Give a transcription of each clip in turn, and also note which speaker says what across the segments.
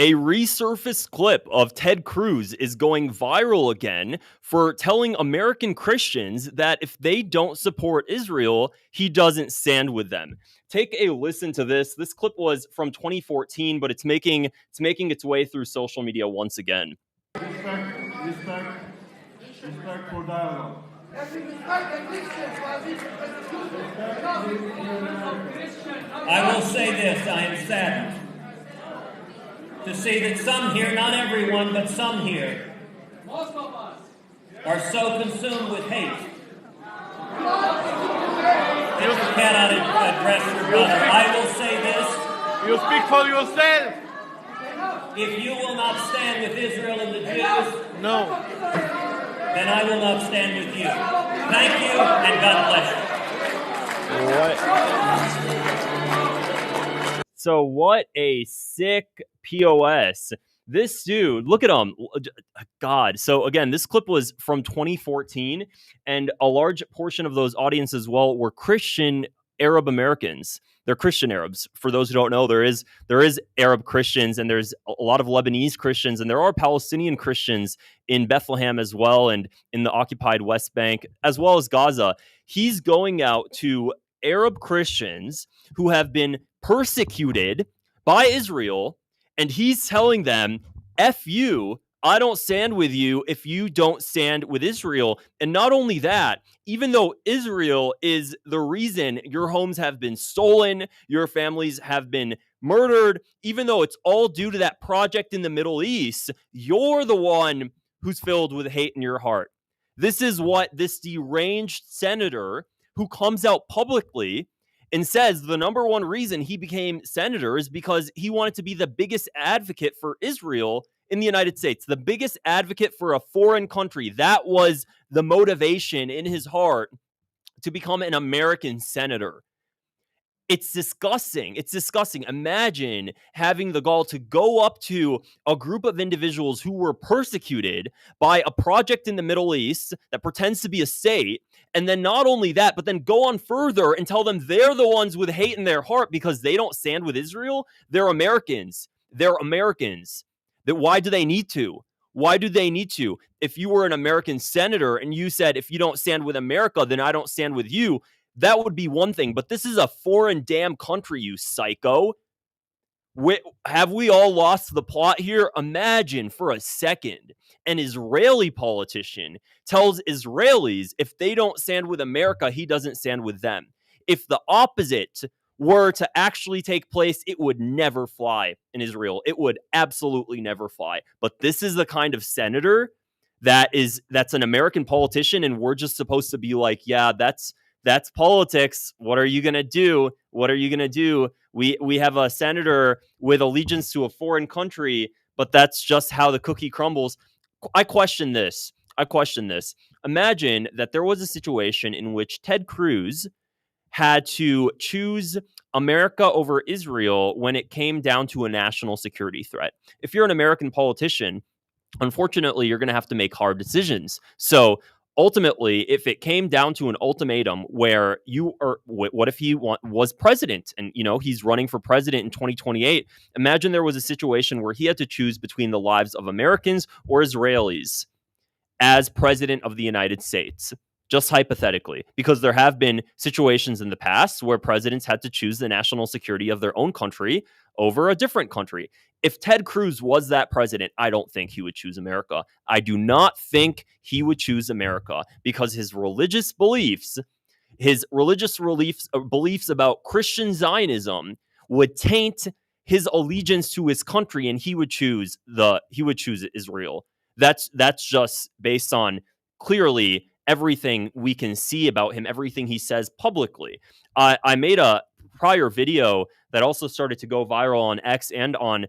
Speaker 1: A resurfaced clip of Ted Cruz is going viral again for telling American Christians that if they don't support Israel, he doesn't stand with them. Take a listen to this. This clip was from 2014, but it's making its way through social media once again.
Speaker 2: Respect for dialogue.
Speaker 3: I will say this, I am saddened to see that some here, not everyone, but some here, are so consumed with hate that you cannot address your brother. I will say this.
Speaker 2: You speak for yourself.
Speaker 3: If you will not stand with Israel and the Jews,
Speaker 2: No.
Speaker 3: then I will not stand with you. Thank you, and God bless you.
Speaker 1: So what a sick POS. This dude, look at him. God. So again, this clip was from 2014, and a large portion of those audience as well were Christian Arab Americans. They're Christian Arabs. For those who don't know, there is Arab Christians, and there's a lot of Lebanese Christians, and there are Palestinian Christians in Bethlehem as well, and in the occupied West Bank, as well as Gaza. He's going out to Arab Christians who have been persecuted by Israel, and he's telling them, F you, I don't stand with you if you don't stand with Israel. And not only that, even though Israel is the reason your homes have been stolen, your families have been murdered, even though it's all due to that project in the Middle East, you're the one who's filled with hate in your heart. This is what this deranged senator who comes out publicly and says the number one reason he became senator is because he wanted to be the biggest advocate for Israel in the United States, the biggest advocate for a foreign country. That was the motivation in his heart to become an American senator. It's disgusting. It's disgusting. Imagine having the gall to go up to a group of individuals who were persecuted by a project in the Middle East that pretends to be a state. And then not only that, but then go on further and tell them they're the ones with hate in their heart because they don't stand with Israel. They're Americans. They're Americans. Why do they need to? Why do they need to? If you were an American senator and you said, if you don't stand with America, then I don't stand with you, that would be one thing. But this is a foreign damn country, you psycho. Have we all lost the plot here? Imagine for a second an Israeli politician tells Israelis if they don't stand with America, he doesn't stand with them. If the opposite were to actually take place, it would never fly in Israel. It would absolutely never fly. But this is the kind of senator that's an American politician, and we're just supposed to be like, yeah, that's politics. What are you going to do? What are you going to do? We have a senator with allegiance to a foreign country, but that's just how the cookie crumbles. I question this. Imagine that there was a situation in which Ted Cruz had to choose America over Israel when it came down to a national security threat. If you're an American politician, unfortunately, you're going to have to make hard decisions. So ultimately, if it came down to an ultimatum where what if he was president and, he's running for president in 2028, imagine there was a situation where he had to choose between the lives of Americans or Israelis as president of the United States, just hypothetically, because there have been situations in the past where presidents had to choose the national security of their own country over a different country. If Ted Cruz was that president, I don't think he would choose America. I do not think he would choose America because his religious beliefs about Christian Zionism would taint his allegiance to his country, and he would choose Israel. That's just based on clearly everything we can see about him, everything he says publicly. I made a prior video that also started to go viral on X and on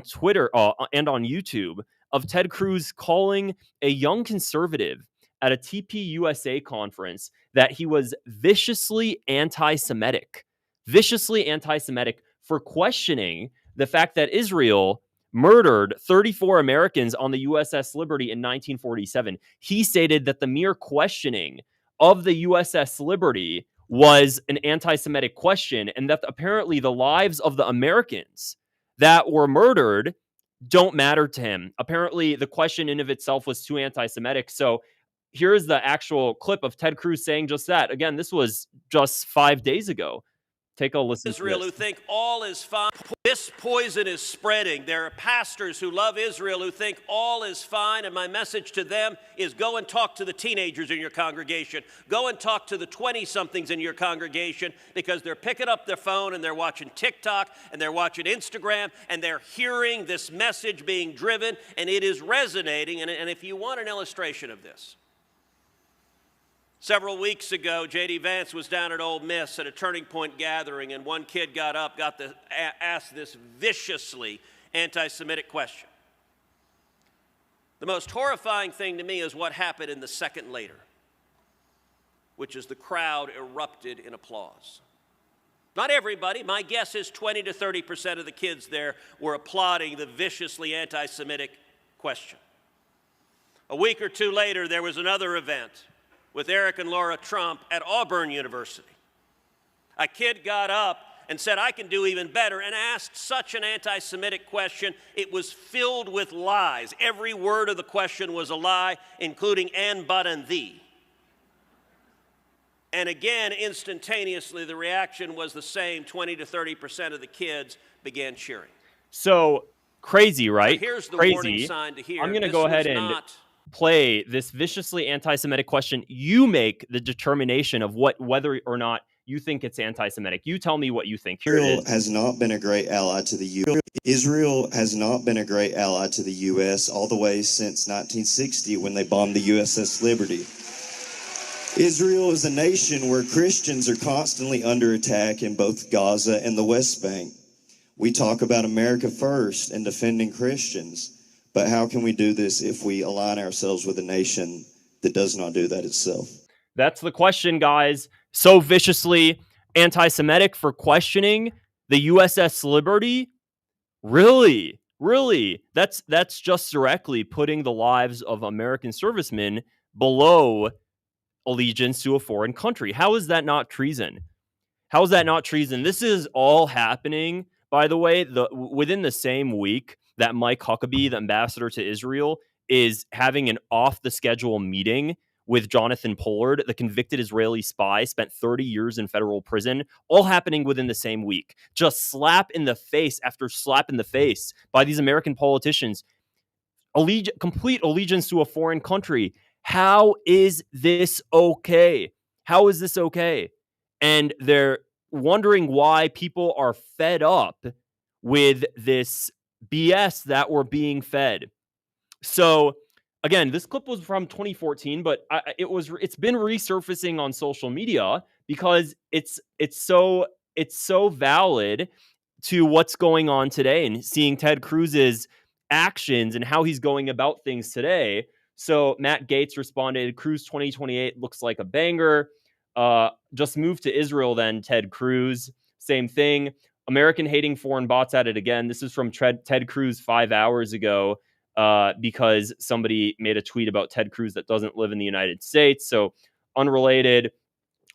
Speaker 1: Twitter and on YouTube of Ted Cruz calling a young conservative at a TPUSA conference that he was viciously anti-Semitic for questioning the fact that Israel murdered 34 Americans on the USS Liberty in 1947. He stated that the mere questioning of the USS Liberty was an anti-Semitic question, and that apparently the lives of the Americans that were murdered don't matter to him. Apparently, the question in of itself was too anti-Semitic. So here's the actual clip of Ted Cruz saying just that. Again, this was just 5 days ago. Take a listen
Speaker 4: Israel
Speaker 1: to
Speaker 4: who
Speaker 1: this.
Speaker 4: think all is fine. This poison is spreading. There are pastors who love Israel who think all is fine, and my message to them is go and talk to the teenagers in your congregation. Go and talk to the 20-somethings in your congregation, because they're picking up their phone and they're watching TikTok and they're watching Instagram and they're hearing this message being driven, and it is resonating. And if you want an illustration of this, several weeks ago, J.D. Vance was down at Ole Miss at a Turning Point gathering, and one kid got up, asked this viciously anti-Semitic question. The most horrifying thing to me is what happened in the second later, which is the crowd erupted in applause. Not everybody. My guess is 20 to 30% of the kids there were applauding the viciously anti-Semitic question. A week or two later, there was another event with Eric and Laura Trump at Auburn University. A kid got up and said, I can do even better, and asked such an anti-Semitic question, it was filled with lies. Every word of the question was a lie, including and, but, and thee. And again, instantaneously, the reaction was the same. 20 to 30% of the kids began cheering.
Speaker 1: So crazy, right?
Speaker 4: Now, here's the
Speaker 1: crazy.
Speaker 4: warning sign to hear.
Speaker 1: I'm going to go ahead and play this viciously anti-Semitic question. You make the determination of whether or not you think it's anti-Semitic. You tell me what you think.
Speaker 5: Israel has not been a great ally to the U.S. Israel has not been a great ally to the U.S. all the way since 1960 when they bombed the USS Liberty. Israel is a nation where Christians are constantly under attack in both Gaza and the West Bank. We talk about America first and defending Christians. But how can we do this if we align ourselves with a nation that does not do that itself?
Speaker 1: That's the question, guys. So viciously anti-Semitic for questioning the USS Liberty? Really? Really? That's just directly putting the lives of American servicemen below allegiance to a foreign country. How is that not treason? How is that not treason? This is all happening, by the way, within the same week that Mike Huckabee, the ambassador to Israel, is having an off-the-schedule meeting with Jonathan Pollard, the convicted Israeli spy, spent 30 years in federal prison, all happening within the same week. Just slap in the face after slap in the face by these American politicians. Complete allegiance to a foreign country. How is this okay? How is this okay? And they're wondering why people are fed up with this BS that we're being fed. So again, this clip was from 2014, but it's been resurfacing on social media because it's so valid to what's going on today, and seeing Ted Cruz's actions and how he's going about things today. So Matt Gaetz responded, Cruz 2028 looks like a banger. Just move to Israel then, Ted Cruz. Same thing. American hating foreign bots at it again. This is from Ted Cruz 5 hours ago because somebody made a tweet about Ted Cruz that doesn't live in the United States. So unrelated.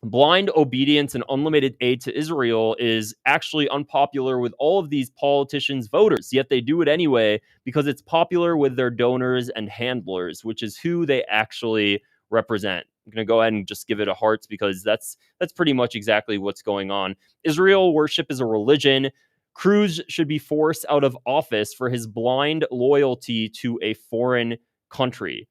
Speaker 1: Blind obedience and unlimited aid to Israel is actually unpopular with all of these politicians' voters, yet they do it anyway because it's popular with their donors and handlers, which is who they actually represent. I'm going to go ahead and just give it a hearts because that's pretty much exactly what's going on. Israel worship is a religion. Cruz should be forced out of office for his blind loyalty to a foreign country.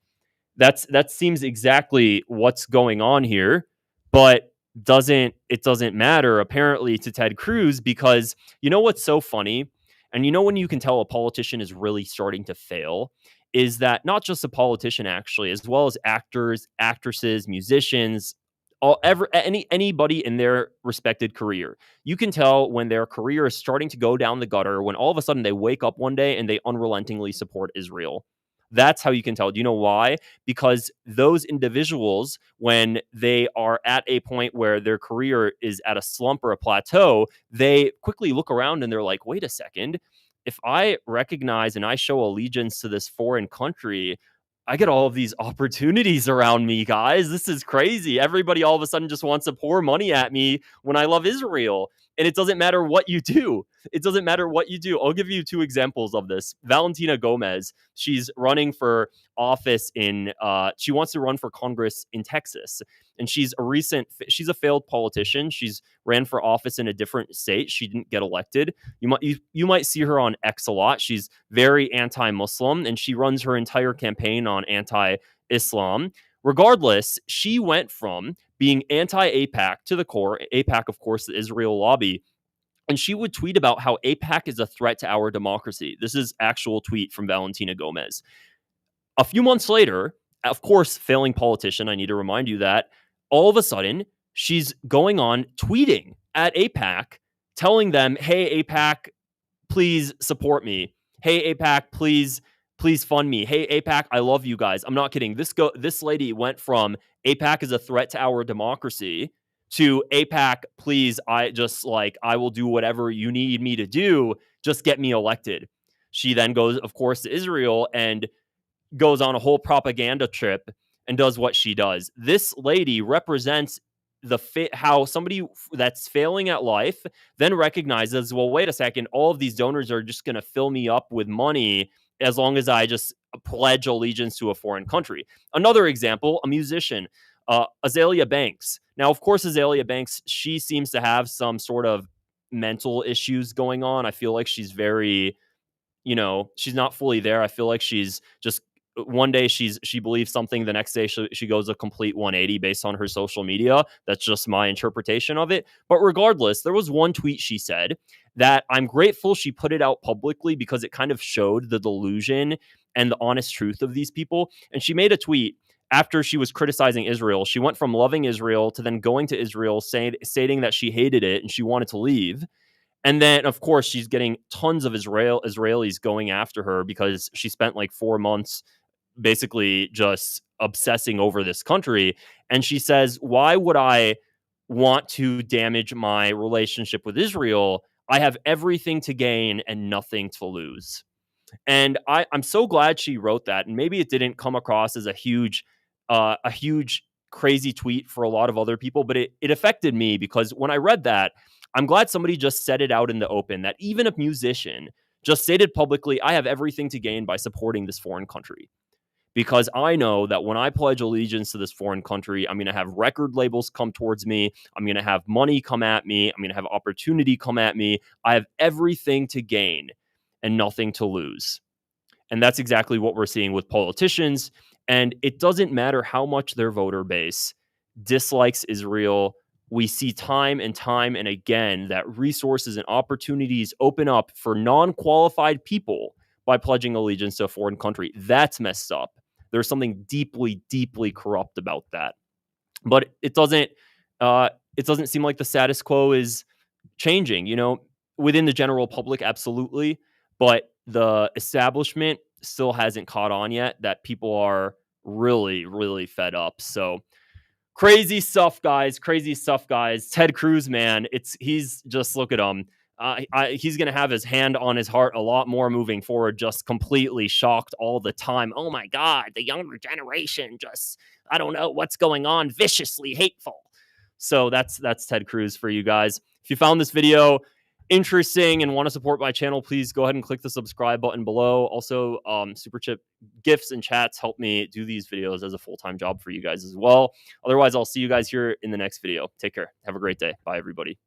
Speaker 1: That seems exactly what's going on here, but it doesn't matter apparently to Ted Cruz, because you know what's so funny? And you know when you can tell a politician is really starting to fail is that not just a politician, actually, as well as actors, actresses, musicians, anybody in their respected career. You can tell when their career is starting to go down the gutter, when all of a sudden they wake up one day and they unrelentingly support Israel. That's how you can tell. Do you know why? Because those individuals, when they are at a point where their career is at a slump or a plateau, they quickly look around and they're like, wait a second. If I recognize and I show allegiance to this foreign country, I get all of these opportunities around me, guys. This is crazy. Everybody all of a sudden just wants to pour money at me when I love Israel. And it doesn't matter what you do. It doesn't matter what you do. I'll give you 2 examples of this. Valentina Gomez, she's running for office she wants to run for Congress in Texas. And she's a failed politician. She's ran for office in a different state. She didn't get elected. You might see her on X a lot. She's very anti-Muslim, and she runs her entire campaign on anti-Islam. Regardless, she went from being anti-AIPAC to the core. AIPAC, of course, the Israel lobby. And she would tweet about how AIPAC is a threat to our democracy. This is actual tweet from Valentina Gomez. A few months later, of course, failing politician, I need to remind you that, all of a sudden, she's going on tweeting at AIPAC, telling them, hey, AIPAC, please support me. Hey, AIPAC, please fund me. Hey, AIPAC, I love you guys. I'm not kidding. This lady went from AIPAC is a threat to our democracy to AIPAC, please, I will do whatever you need me to do. Just get me elected. She then goes, of course, to Israel and goes on a whole propaganda trip and does what she does. This lady represents how somebody that's failing at life then recognizes, well, wait a second, all of these donors are just going to fill me up with money as long as I just pledge allegiance to a foreign country. Another example, a musician, Azalea Banks. Now, of course, Azalea Banks, she seems to have some sort of mental issues going on. I feel like she's very, she's not fully there. I feel like she's just, one day she believes something, the next day she goes a complete 180 based on her social media. That's just my interpretation of it. But regardless, there was one tweet she said that I'm grateful she put it out publicly because it kind of showed the delusion and the honest truth of these people. And she made a tweet after she was criticizing Israel. She went from loving Israel to then going to Israel, stating that she hated it and she wanted to leave. And then, of course, she's getting tons of Israelis going after her because she spent like 4 months basically just obsessing over this country. And she says, why would I want to damage my relationship with Israel? I have everything to gain and nothing to lose. And I'm so glad she wrote that. And maybe it didn't come across as a huge crazy tweet for a lot of other people, but it affected me because when I read that, I'm glad somebody just said it out in the open, that even a musician just stated publicly, I have everything to gain by supporting this foreign country. Because I know that when I pledge allegiance to this foreign country, I'm going to have record labels come towards me. I'm going to have money come at me. I'm going to have opportunity come at me. I have everything to gain and nothing to lose. And that's exactly what we're seeing with politicians. And it doesn't matter how much their voter base dislikes Israel. We see time and again that resources and opportunities open up for non-qualified people by pledging allegiance to a foreign country. That's messed up. There's something deeply, deeply corrupt about that. But it doesn't seem like the status quo is changing, within the general public, absolutely. But the establishment still hasn't caught on yet that people are really, really fed up. So crazy stuff, guys. Crazy stuff, guys. Ted Cruz, man, he's just, look at him. He's going to have his hand on his heart a lot more moving forward, just completely shocked all the time. Oh my God, the younger generation just, I don't know what's going on, viciously hateful. So that's Ted Cruz for you guys. If you found this video interesting and want to support my channel, please go ahead and click the subscribe button below. Also, super chip gifts and chats help me do these videos as a full-time job for you guys as well. Otherwise, I'll see you guys here in the next video. Take care. Have a great day. Bye, everybody.